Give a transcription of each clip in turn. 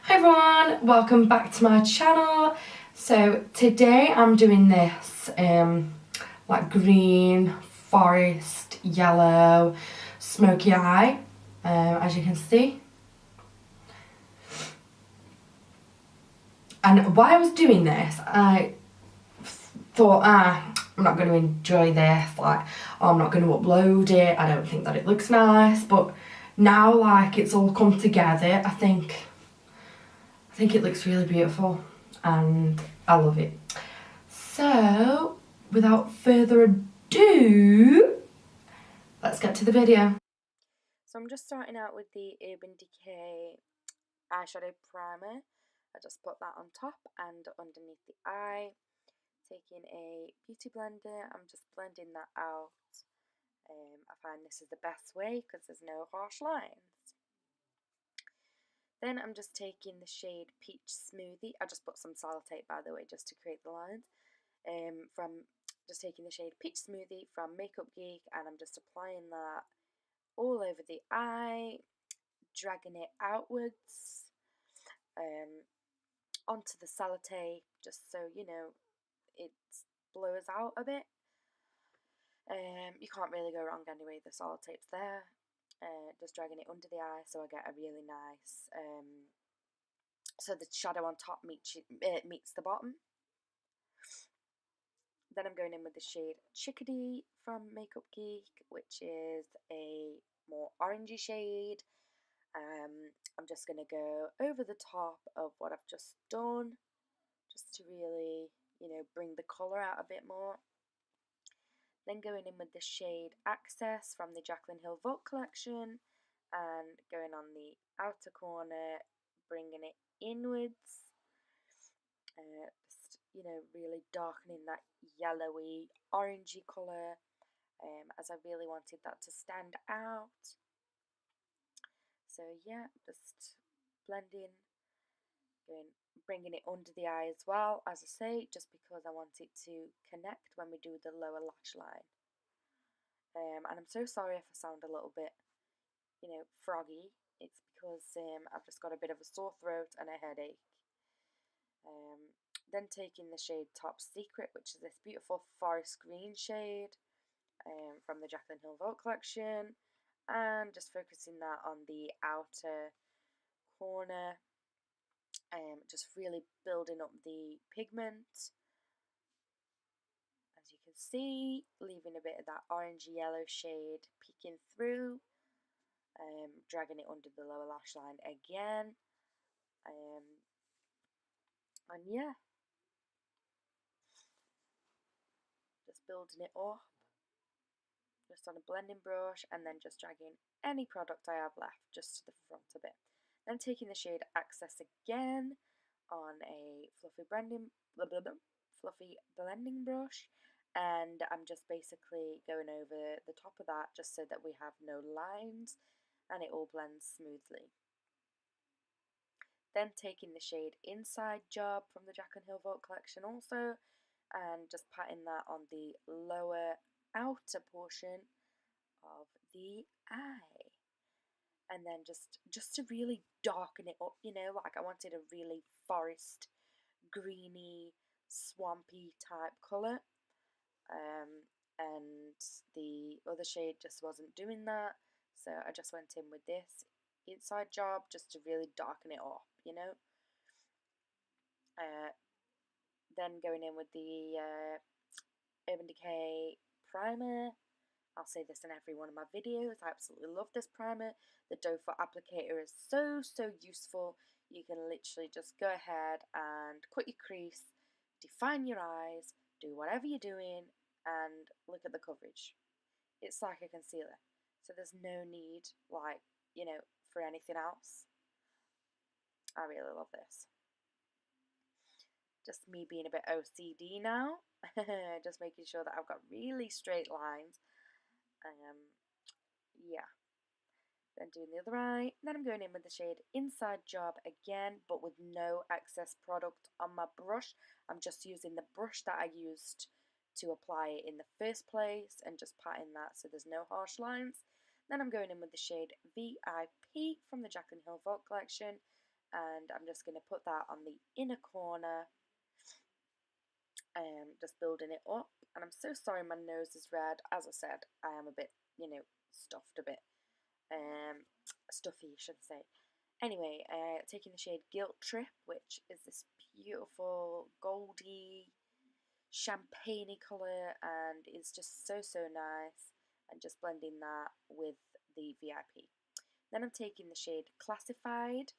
Hi everyone, welcome back to my channel. So today I'm doing this like green, forest, yellow, smoky eye, as you can see. And while I was doing this, I thought, I'm not going to enjoy this, like, I'm not going to upload it, I don't think that it looks nice, but now like it's all come together, I think it looks really beautiful and I love it. So, without further ado, let's get to the video. So I'm just starting out with the Urban Decay eyeshadow primer. I just put that on top and underneath the eye. Taking a beauty blender, I'm just blending that out. I find this is the best way because there's no harsh lines. Then I'm just taking the shade Peach Smoothie. I just put some sellotape, by the way, just to create the lines. Just taking the shade Peach Smoothie from Makeup Geek, and I'm just applying that all over the eye, dragging it outwards onto the sellotape, just so you know it blows out a bit. You can't really go wrong anyway, the sellotape's there. Just dragging it under the eye so I get a really nice, so the shadow on top meets the bottom. Then I'm going in with the shade Chickadee from Makeup Geek, which is a more orangey shade. I'm just going to go over the top of what I've just done, just to really, bring the colour out a bit more. Then going in with the shade Access from the Jaclyn Hill Vault collection, and going on the outer corner, bringing it inwards. Just, really darkening that yellowy, orangey colour, as I really wanted that to stand out. So yeah, just blending, bringing it under the eye as well, as I say, just because I want it to connect when we do the lower lash line. And I'm so sorry if I sound a little bit, froggy. It's because I've just got a bit of a sore throat and a headache. Then taking the shade Top Secret, which is this beautiful forest green shade from the Jaclyn Hill Vault collection, and just focusing that on the outer corner, just really building up the pigment, as you can see, leaving a bit of that orangey yellow shade peeking through, dragging it under the lower lash line again, and yeah, just building it up just on a blending brush, and then just dragging any product I have left just to the front of it. Then taking the shade Access again on a fluffy blending brush, and I'm just basically going over the top of that just so that we have no lines and it all blends smoothly. Then taking the shade Inside Job from the Jaclyn Hill Vault collection also, and just patting that on the lower outer portion of the eye. And then just to really darken it up, like I wanted a really forest, greeny, swampy type colour. And the other shade just wasn't doing that, so I just went in with this Inside Job just to really darken it up, Then going in with the Urban Decay primer. I'll say this in every one of my videos, I absolutely love this primer. The doe foot applicator is so useful. You can literally just go ahead and cut your crease, define your eyes, do whatever you're doing, and look at the coverage. It's like a concealer, so there's no need, for anything else. I really love this. Just me being a bit OCD now, just making sure that I've got really straight lines. Yeah. Then doing the other eye. Then I'm going in with the shade Inside Job again, but with no excess product on my brush. I'm just using the brush that I used to apply it in the first place and just patting that so there's no harsh lines. Then I'm going in with the shade VIP from the Jaclyn Hill Vault collection, and I'm just going to put that on the inner corner, just building it up. And I'm so sorry my nose is red. As I said, I am a bit, you know, stuffed a bit, stuffy, I should say. Anyway, taking the shade Guilt Trip, which is this beautiful goldy champagne-y colour, and it's just so nice, and just blending that with the VIP. Then I'm taking the shade Classified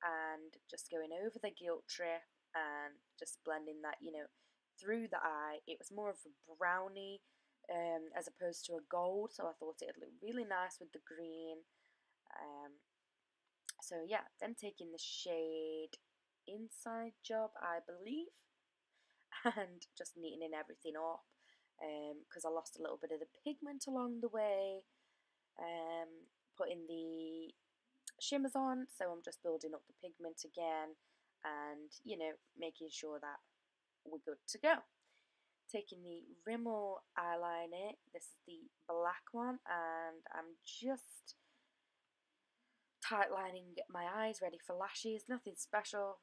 and just going over the Guilt Trip and just blending that, you know, through the eye. It was more of a brownie as opposed to a gold, so I thought it'd look really nice with the green. So yeah, then taking the shade Inside Job, I believe, and just neatening everything up because I lost a little bit of the pigment along the way. Putting the shimmers on, so I'm just building up the pigment again, and you know, making sure that we're good to go. Taking the Rimmel eyeliner, this is the black one, and I'm just tightlining my eyes, ready for lashes. Nothing special,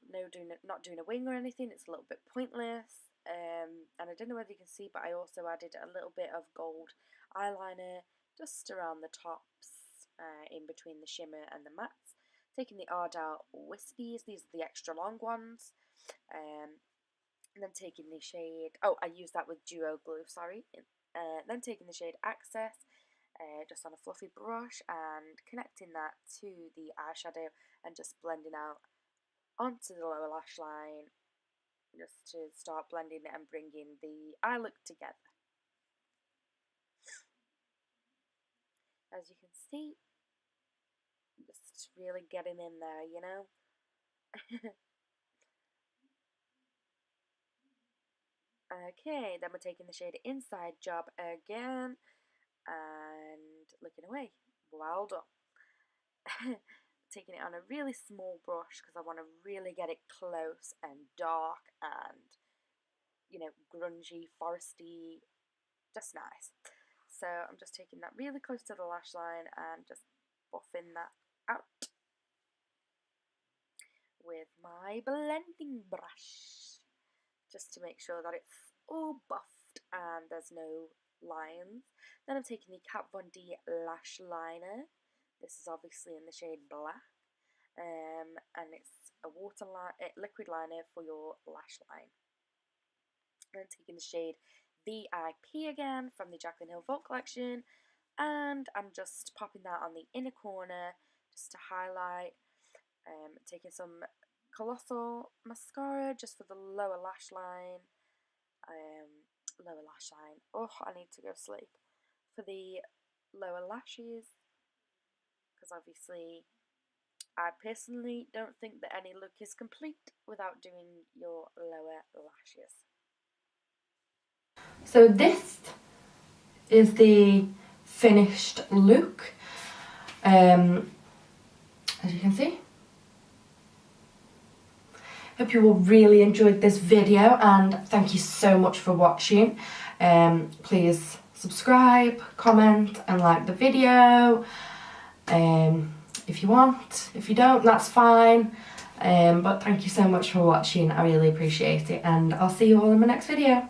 not doing a wing or anything. It's a little bit pointless. And I don't know whether you can see, but I also added a little bit of gold eyeliner just around the tops, in between the shimmer and the mattes. Taking the Ardell Wispies, these are the extra long ones. And then taking the shade, I used that with Duo Glue, sorry. Then taking the shade Access, just on a fluffy brush, and connecting that to the eyeshadow and just blending out onto the lower lash line, just to start blending it and bringing the eye look together. As you can see, just really getting in there, you know. Okay, then we're taking the shade Inside Job again and looking away. Well done. Taking it on a really small brush because I want to really get it close and dark and, you know, grungy, foresty, just nice. So I'm just taking that really close to the lash line and just buffing that out with my blending brush, just to make sure that it's all buffed and there's no lines. Then I'm taking the Kat Von D lash liner. This is obviously in the shade Black, and it's a liquid liner for your lash line. And then taking the shade VIP again from the Jaclyn Hill Vault collection, and I'm just popping that on the inner corner just to highlight. Taking some Colossal mascara just for the lower lash line. Oh, I need to go sleep. For the lower lashes, because obviously I personally don't think that any look is complete without doing your lower lashes. So this is the finished look, as you can see. Hope you all really enjoyed this video, and thank you so much for watching. Please subscribe, comment and like the video if you want. If you don't, that's fine, but thank you so much for watching. I really appreciate it, and I'll see you all in my next video.